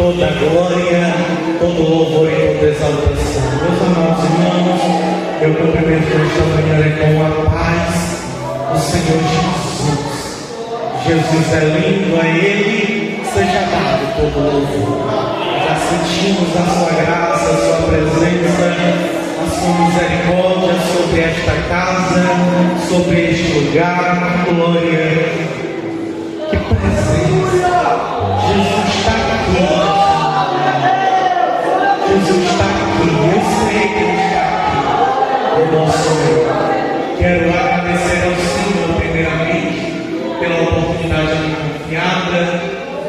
toda glória, todo louvor e toda exaltação. Meus amados irmãos, eu cumprimento esta manhã com a paz do Senhor Jesus. Jesus é lindo, a Ele seja dado todo louvor. Já sentimos a sua graça, a sua presença, a sua misericórdia sobre esta casa, sobre este lugar. Glória. Que presença! Jesus está aqui. Jesus está aqui. Eu sei que Ele está aqui. O nosso Deus. Quero agradecer ao Senhor, primeiramente, pela oportunidade confiada,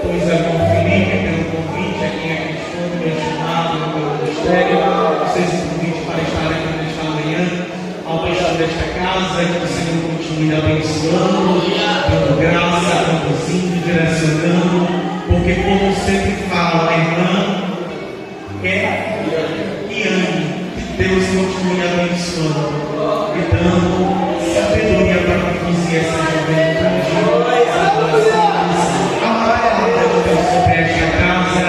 pois é bom Felipe, pelo convite a quem acreditou no meu chamado, no meu ministério. Vocês o convite para estar aqui nesta manhã, ao deixar desta casa, que o Senhor continue abençoando, dando graça, conduzindo, direcionando, porque como sempre fala a irmã, e ame, que Deus continue abençoando e dando sabedoria para conduzir essa juventude, sobre esta casa.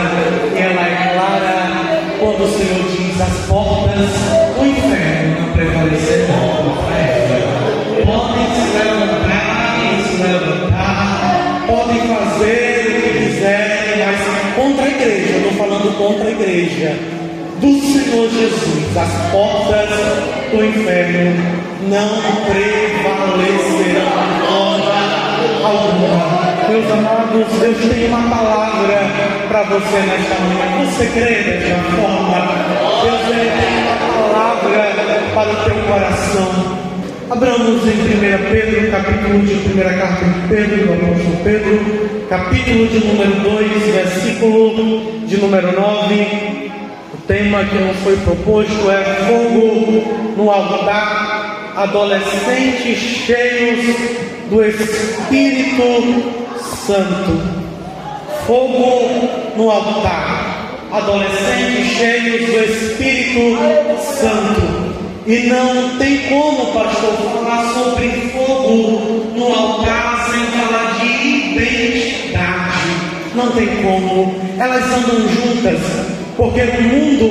E ela é clara quando o Senhor diz: as portas do inferno não prevalecerão contra ela. Podem se levantar, podem fazer o que quiserem, mas contra a igreja, eu estou falando contra a igreja do Senhor Jesus, as portas do inferno não prevalecerão contra alguma. Meus amados, Deus tem uma palavra para você nesta manhã. Você crê desta forma? Deus tem uma palavra para o teu coração. Abramos em 1 Pedro, capítulo de primeira carta de Pedro, do apóstolo Pedro, capítulo de número 2, versículo de número 9. O tema que nos foi proposto é fogo no altar, adolescentes cheios do Espírito Santo. Fogo no altar, adolescentes cheios do Espírito Santo. E não tem como, pastor, falar sobre fogo no altar sem falar de identidade. Não tem como. Elas andam juntas, porque no mundo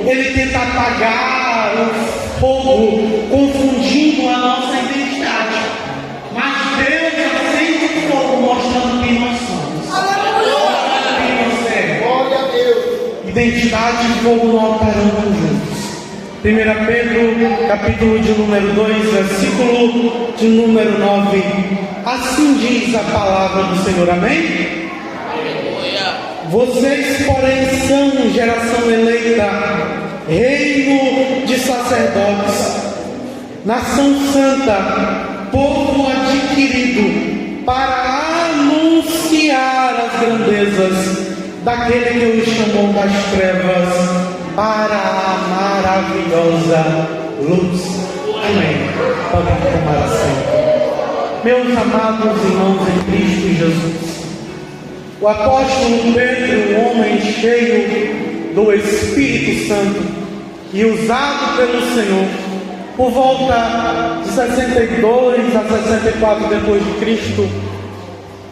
ele tenta apagar o fogo, confundindo a nossa identidade. Mas Deus acende o fogo, mostrando quem nós somos. Quem você é. Glória a Deus. Identidade e fogo no altar andam juntos. 1 Pedro, capítulo de número 2, versículo de número 9. Assim diz a palavra do Senhor, amém? Vocês, porém, são geração eleita, reino de sacerdotes, nação santa, povo adquirido, para anunciar as grandezas daquele que os chamou das trevas para a maravilhosa luz. Amém. Podem tomar assento. Meus amados irmãos em Cristo Jesus, o apóstolo Pedro, um homem cheio do Espírito Santo e usado pelo Senhor, por volta de 62 a 64 depois de Cristo,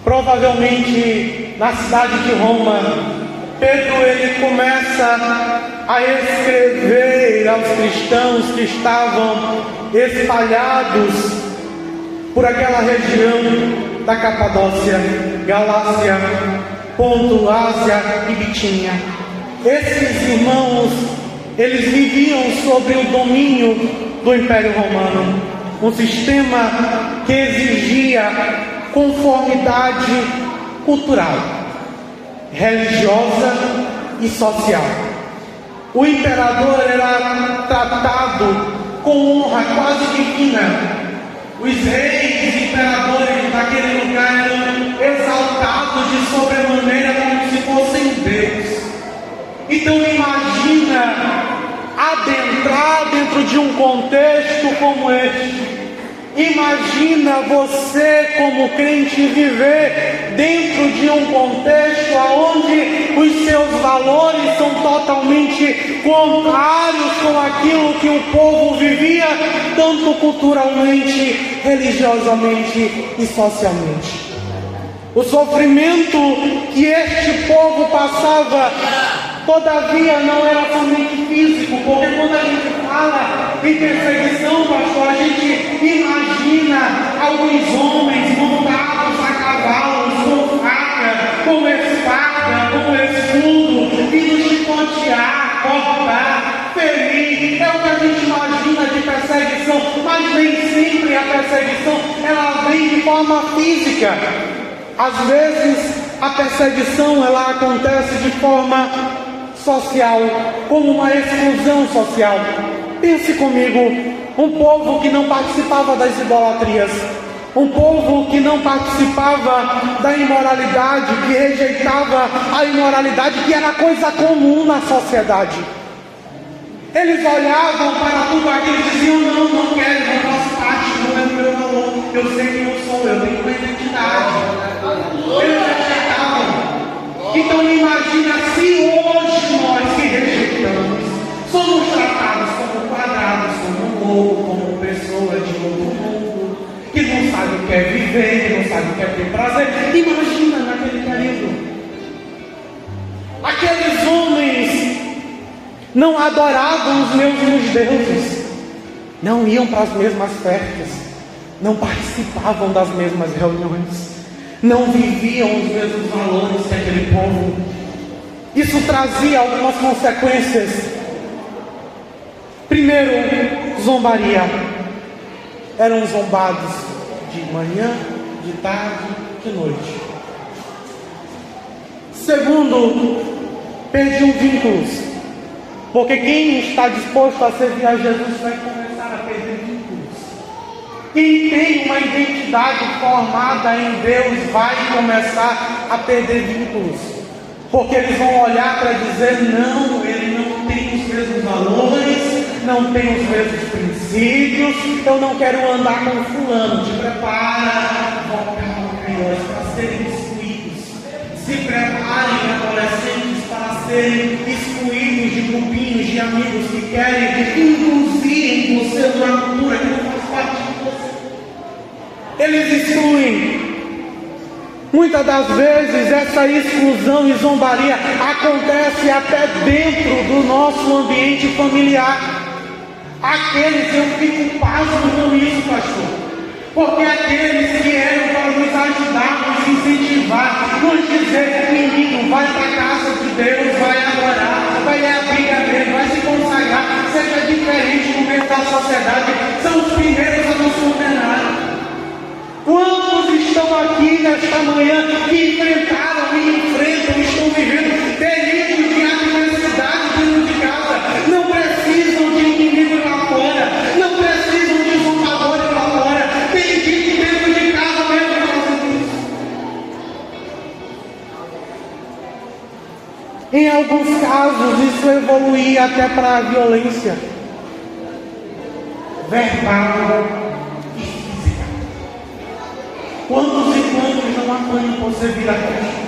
provavelmente na cidade de Roma, Pedro ele começa a escrever aos cristãos que estavam espalhados por aquela região da Capadócia, Galácia, Ponto, Ásia e Bitínia. Esses irmãos, eles viviam sob o domínio do Império Romano, um sistema que exigia conformidade cultural, religiosa e social. O imperador era tratado com honra quase divina. Os reis e imperadores daquele lugar eram exaltados de sobremaneira como se fossem Deus. Então imagina adentrar dentro de um contexto como este. Imagina você como crente viver dentro de um contexto onde os seus valores são totalmente contrários com aquilo que o povo vivia, tanto culturalmente, religiosamente e socialmente. O sofrimento que este povo passava, todavia, não era somente físico, porque quando a gente fala em perseguição, pastor, a gente imagina alguns homens montados a cavalos, com faca, com espada, com escudo, vindo chicotear, cortar, ferir. É o que a gente imagina de perseguição, mas nem sempre a perseguição ela vem de forma física. Às vezes a perseguição ela acontece de forma social, como uma exclusão social. Pense comigo, um povo que não participava das idolatrias, um povo que não participava da imoralidade, que rejeitava a imoralidade, que era coisa comum na sociedade. Eles olhavam para tudo aquilo e diziam: não quero, não faço parte, não é o meu valor, eu sei quem eu sou, eu tenho uma identidade. Eles rejeitavam. Então imagina se hoje nós que rejeitamos somos tratados como quadrados, como louco, como pessoa de outro mundo, que não sabe o que é viver, que não sabe o que é ter prazer. Imagina naquele período. Aqueles homens não adoravam os mesmos deuses, não iam para as mesmas festas, não participavam das mesmas reuniões, não viviam os mesmos valores que aquele povo. Isso trazia algumas consequências. Primeiro, zombaria. Eram zombados de manhã, de tarde, de noite. Segundo, perdiam vínculos. Porque quem está disposto a servir a Jesus vai começar a perder vínculos. Quem tem uma identidade formada em Deus vai começar a perder vínculos. Porque eles vão olhar para dizer: não, ele não tem os mesmos valores, não tem os mesmos princípios, eu não quero andar com fulano. Te prepara, crianças, para serem excluídos. Se preparem, adolescentes, para serem excluídos de grupinhos de amigos que querem induzirem você numa cultura que não faz parte de você. Eles excluem. Muitas das vezes essa exclusão e zombaria acontece até dentro do nosso ambiente familiar. Aqueles, eu fico pasmo com isso, pastor. Porque aqueles que eram para nos ajudar, nos incentivar, nos dizer: menino, vai para a casa de Deus, vai adorar, vai abrir a igreja, vai se consagrar, seja diferente no meio da sociedade, são os primeiros a nos condenar. Quantos estão aqui nesta manhã que enfrentaram e enfrentam, estão vivendo períodos de adversidade dentro de casa, não precisam de inimigo lá fora, não precisam de zombadores lá fora, tem gente dentro de casa mesmo fazendo isso. Em alguns casos isso evoluía até para a violência verbal. Quantos e quantos não apanham por ser vira-caixas?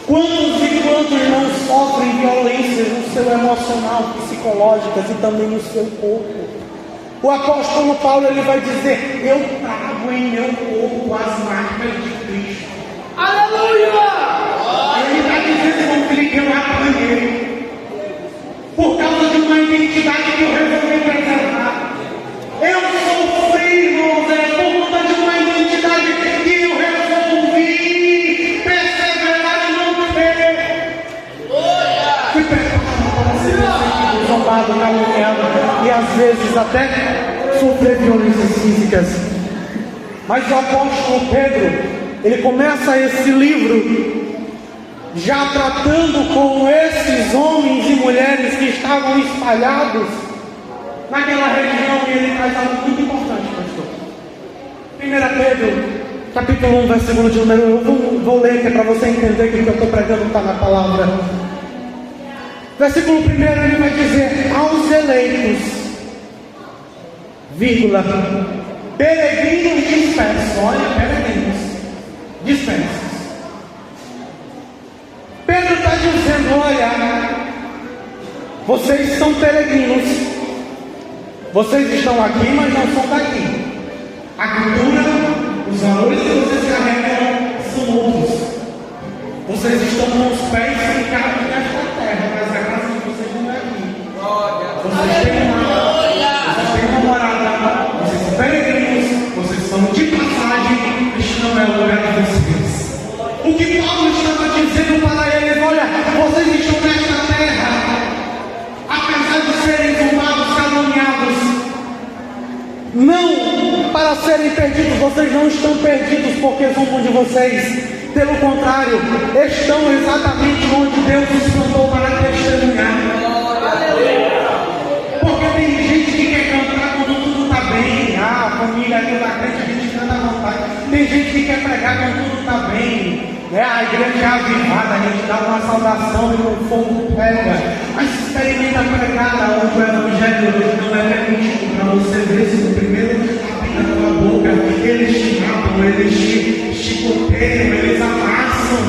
Quantos e quantos não sofrem violências no seu emocional, psicológicas e também no seu corpo? O apóstolo Paulo ele vai dizer: eu trago em meu corpo as marcas de Cristo. Aleluia! Ele está dizendo, meu filho, que eu apanhei por causa de uma identidade que eu resolvi preservar. Eu sofri, irmãos, por conta de uma identidade que eu resolvi perseverar e não ter. Fui preparado para ser sentido, zombado, caluniado e às vezes até sofrer violências físicas. Mas o apóstolo Pedro, ele começa esse livro já tratando com esses homens e mulheres que estavam espalhados naquela região, e ele traz algo muito importante, pastor. 1 Pedro, capítulo 1, versículo de número 1. Eu vou ler, que é para você entender que o que eu estou pregando está na palavra. Versículo 1, ele vai dizer: aos eleitos, vírgula, peregrinos dispersos. Olha, peregrinos dispersos. Pedro está dizendo: olha, vocês são peregrinos. Vocês estão aqui, mas não são daqui. A cultura, os valores que vocês carregam são Vocês estão com os pés fincados nesta terra, mas a casa de vocês não é aqui. Vocês têm uma morada, vocês são peregrinos, vocês são de passagem, este não é o lugar de vocês. O que Paulo estava dizendo para eles: olha, vocês estão nesta terra, apesar de serem zombados, caluniados, não para serem perdidos. Vocês não estão perdidos porque zombam de vocês. Pelo contrário, estão exatamente onde Deus os plantou para testemunhar. Porque tem gente que quer cantar quando tudo está bem. A família Deus da crente, a gente canta à vontade. Tem gente que quer pregar quando tudo está bem. A igreja é avivada, a gente dá uma saudação e o fogo pega. Mas experimenta pregar onde o evangelho não é permitido para você ver se no primeiro apita na tua boca. Eles te matam, eles te chicoteiam, eles amassam.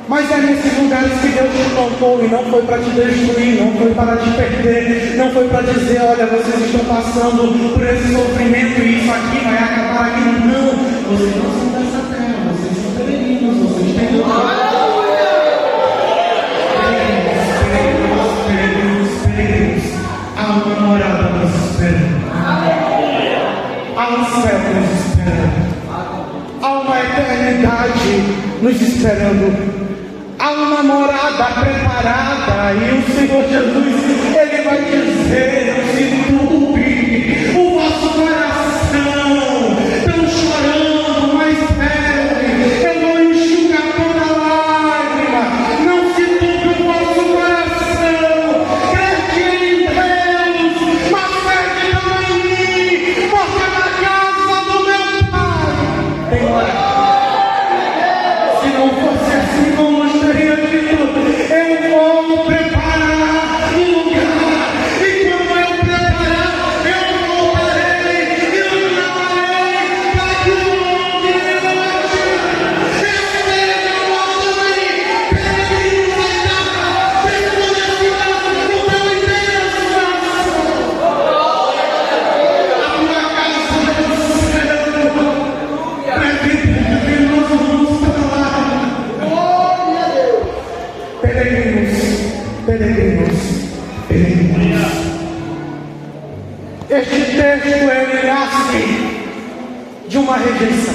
Mas é nesses lugares que Deus te plantou, e não foi para te destruir, não foi para te perder, não foi para dizer: olha, vocês estão passando por esse sofrimento e isso aqui vai acabar aqui. Não, vocês não são dessa terra, vocês são peregrinos, vocês têm lugar. Peregrinos, há uma morada nos esperando, há um céu nos esperando, há uma eternidade nos esperando. Há uma morada preparada e o Senhor Jesus, Ele vai dizer: não se turbe o vosso coração. Estão chorando, mas espere, eu vou enxugar toda lágrima. Não se turbe o vosso coração. Crede em Deus, mas crede também em mim, porque na casa do meu Pai tem morada. Se não fosse assim, como eu vou preparar um lugar, e quando eu preparar, eu voltarei e eu chamarei para que onde eu esteja também, peregrinos da terra, permanecidos no teu interesse. A tua casa do céu, prefeito, nós vamos para lá. Peregrinos. Este texto ele nasce de uma rejeição.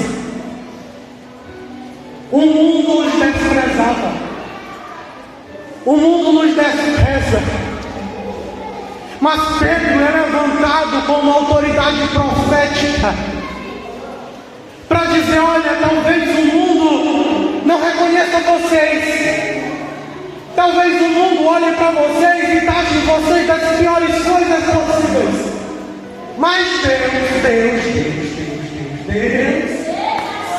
O mundo nos desprezava. O mundo nos despreza. Mas Pedro é levantado como autoridade profética para dizer: olha, talvez o mundo não reconheça vocês. Talvez o mundo olhe para vocês e taxe vocês das piores coisas possíveis. Mas Deus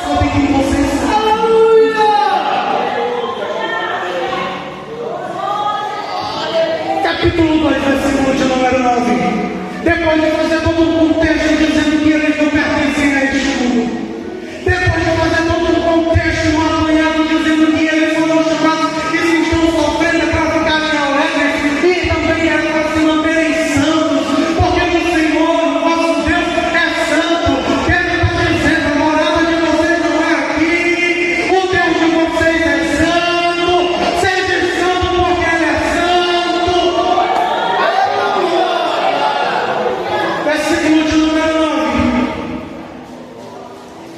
sabe quem vocês são. Aleluia! Capítulo 2, versículo de número 9. Depois de fazer todo um contexto dizendo que eles não pertencem a este mundo. Depois de fazer todo um contexto, um apanhado dizendo que eles foram chamados e se estão sofrendo para ficarem alegres e também é para se manterem santos, porque o Senhor, o vosso Deus, é santo. Ele está dizendo: a morada de vocês não é aqui, o Deus de vocês é santo, seja santo porque Ele é santo. Versículo de número 9.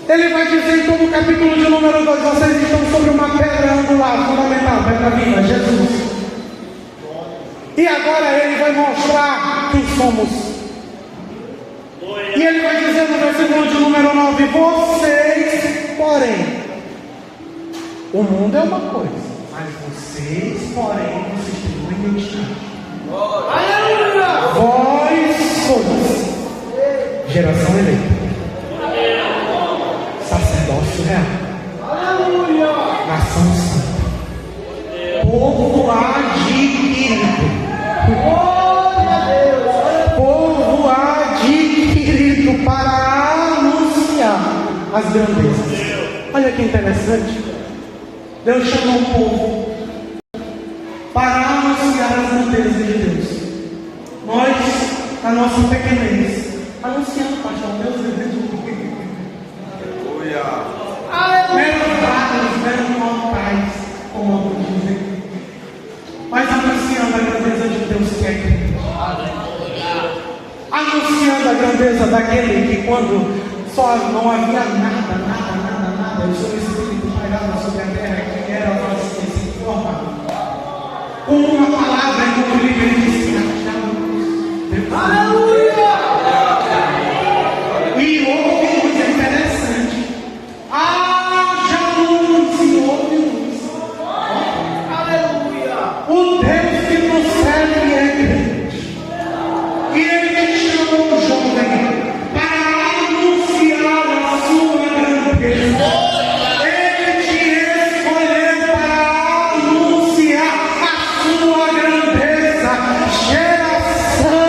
Ele vai dizer em todo o capítulo de número 2: vocês estão sobre uma pedra angular, fundamental, pedra viva, Jesus. E agora ele vai mostrar quem somos. E ele vai dizer no versículo de número 9: vocês, porém, o mundo é uma coisa, mas vocês, porém, vocês têm uma identidade. Vós sois geração eleita, sacerdócio real, nação santa, povo adquirido, povo adquirido para anunciar as grandezas. Olha que interessante. Deus chamou o povo para anunciar as grandezas de Deus. Nós, a nossa pequenez, anunciando, pastor, Deus é grande. Meros brados, a grandeza daquele que quando só não havia nada, o seu Espírito pairava sobre a terra, que era a voz que se forma. Com uma palavra incrível, ele disse: aleluia! E houve coisa interessante. Haja luz e houve luz. Aleluia! O Deus que nos serve é grande. E Ele te chamou, jovem, para anunciar a sua grandeza. Ele te escolheu para anunciar a sua grandeza. Geração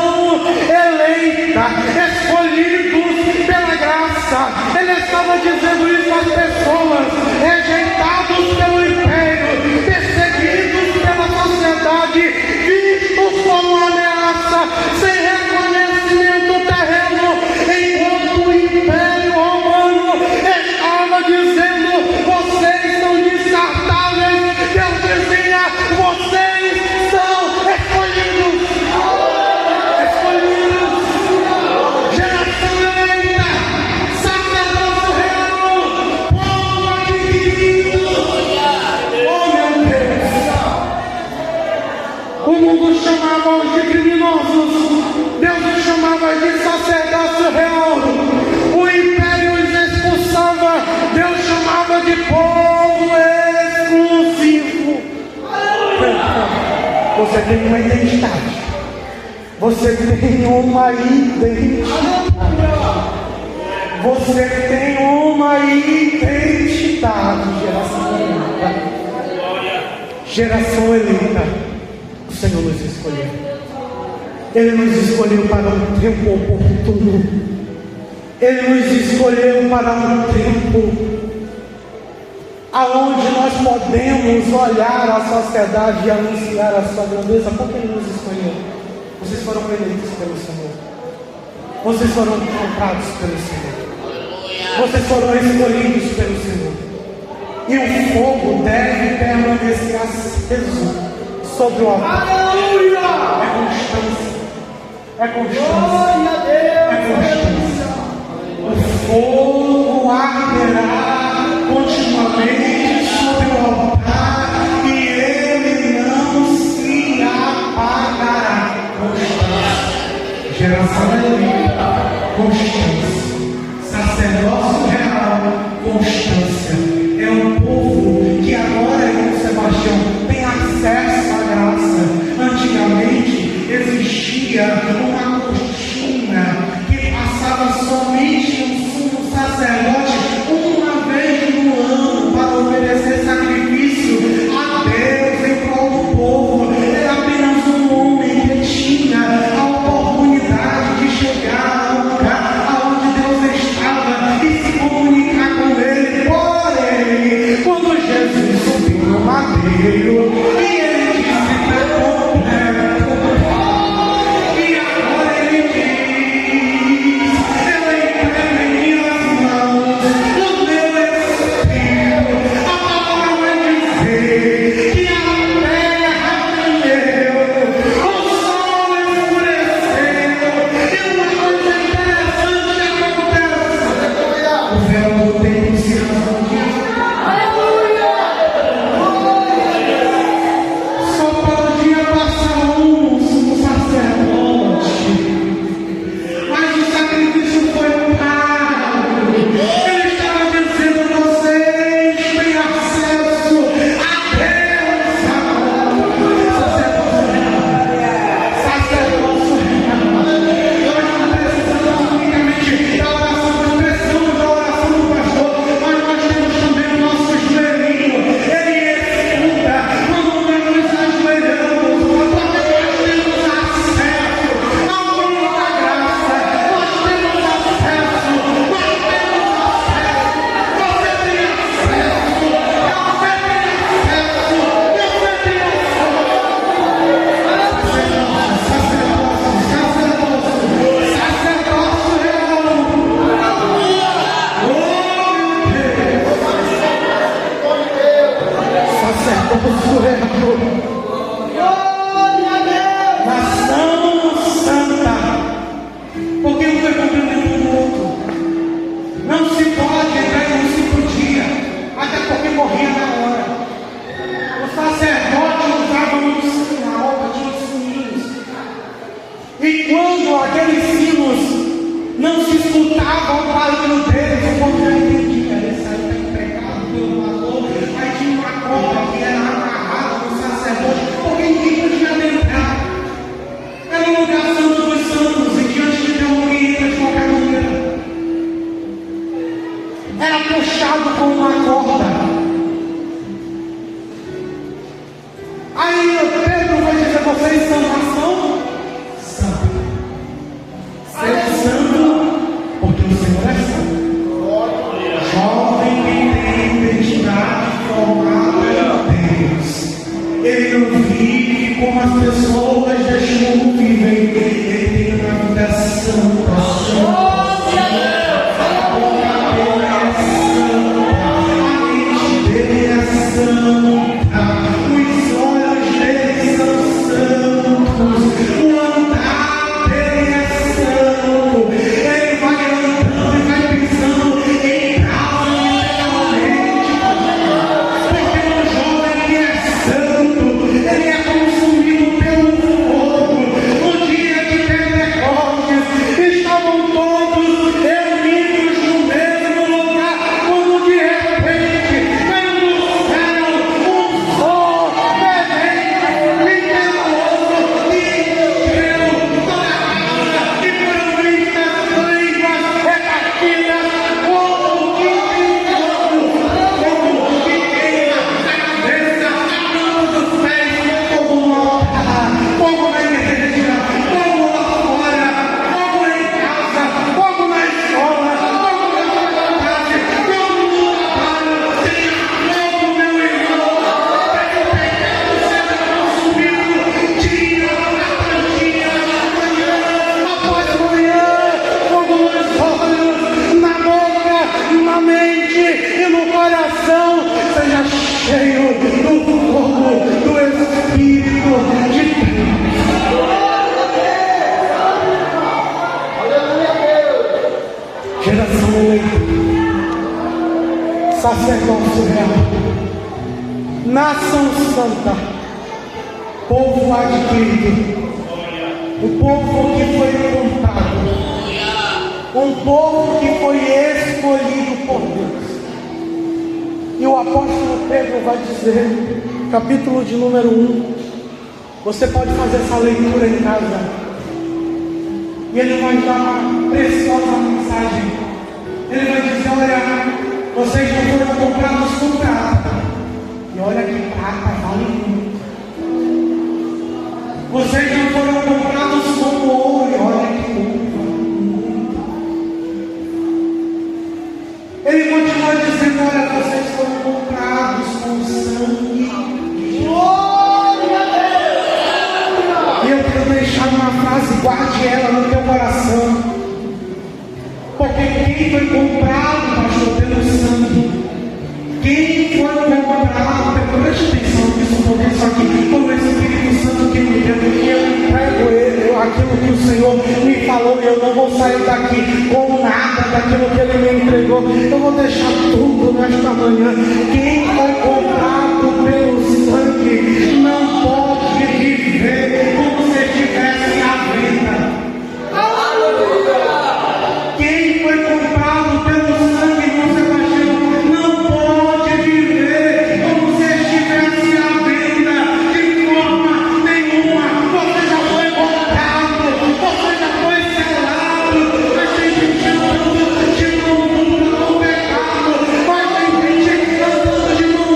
eleita, escolhidos pela graça. Ele estava dizendo isso às pessoas, rejeitados pelo império, perseguidos pela sociedade, vistos como ameaça, sem reconhecimento terreno, enquanto o império romano estava dizendo: vocês são descartáveis. Deus dizia: vocês são escolhidos. Geração eleita, sacerdócio real, povo adquirido. Oh meu Deus! O mundo chamava de criminosos, Deus os chamava de sacerdócio real. O império os expulsava, Deus chamava de povo exclusivo. Você tem uma identidade. Você tem uma identidade. Você tem uma identidade. Geração eleita. O Senhor nos escolheu. Ele nos escolheu para um tempo oportuno. Ele nos escolheu para um tempo aonde nós podemos olhar a sociedade e anunciar a sua grandeza. Por que Ele nos escolheu? Vocês foram eleitos pelo Senhor. Vocês foram comprados pelo Senhor. Vocês foram escolhidos pelo Senhor. E o fogo deve permanecer aceso sobre o altar. Aleluia! É constância. É constância. É constância. O fogo arderá continuamente sobre o altar e ele não se apagará. Constância. Geração eleita. Constância. Sacerdócio real. Constância. É um povo que agora, irmão Sebastião, tem acesso à graça. Antigamente existia uma cortina que passava somente um sumo sacerdote uma vez no ano para oferecer sacrifício a Deus em prol do povo. Era apenas um homem que tinha a oportunidade de chegar ao lugar onde Deus estava e se comunicar com Ele. Porém, quando Jesus subiu no madeiro e Ele disse: está completo. E agora Ele diz: eu entrego em minhas mãos o meu Espírito. A palavra vai dizer que a terra tremeu, o sol escureceu, e uma coisa interessante acontece: o véu do templo se rasgou. estava o barulho deles, o povo já entendia. Ele saiu pecado pelo pastor, aí tinha uma corda que era agarrada no sacerdote, porque ninguém podia adentrar. Era um lugar santo dos santos, e diante de Deus ninguém entra de qualquer maneira. Era puxado com uma corda. Aí Pedro vai dizer: vocês são nação santa. Ser santo, porque o Senhor é santo. Jovem que tem identidade formada em Deus. Ele não vive como as pessoas deste mundo vivem. Ele tem uma vida santa. Geração eleita, sacerdócio real, nação santa, povo adquirido, o povo que foi comprado, um povo que foi escolhido por Deus. E o apóstolo Pedro vai dizer, capítulo de número 1, você pode fazer essa leitura em casa, e ele vai dar uma preciosa mensagem. Ele vai dizer: olha, vocês não foram comprados com prata, e olha que prata vale muito. Vocês não foram comprados com ouro, e olha que ouro vale muito. Ele continua dizendo: olha, vocês foram comprados com sangue de Jesus. E eu quero deixar uma frase, guarde ela no teu coração. Porque quem foi comprado, pastor, pelo sangue, quem foi comprado, preste atenção nisso, porque isso aqui foi o Espírito Santo que me deu, e eu entrego aquilo que o Senhor me falou, e eu não vou sair daqui com nada daquilo que Ele me entregou. Eu vou deixar tudo nesta manhã. Quem foi comprado pelo sangue não pode viver como se estivesse à venda. Quem foi comprado pelo sangue, irmão Sebastião, não pode viver como se estivesse à venda de forma nenhuma. Você já foi comprado, você já foi selado. Mas tem gente andando de mão dupla com o pecado, mas tem gente andando de mão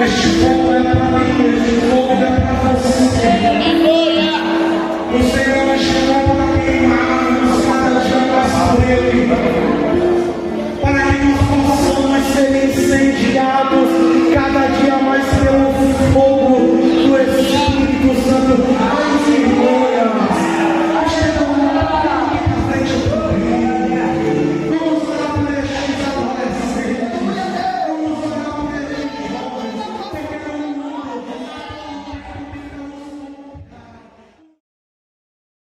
Este fogo é para mim, este fogo é para você. O Senhor me chamou para queimar, nos cada dia mais por Ele.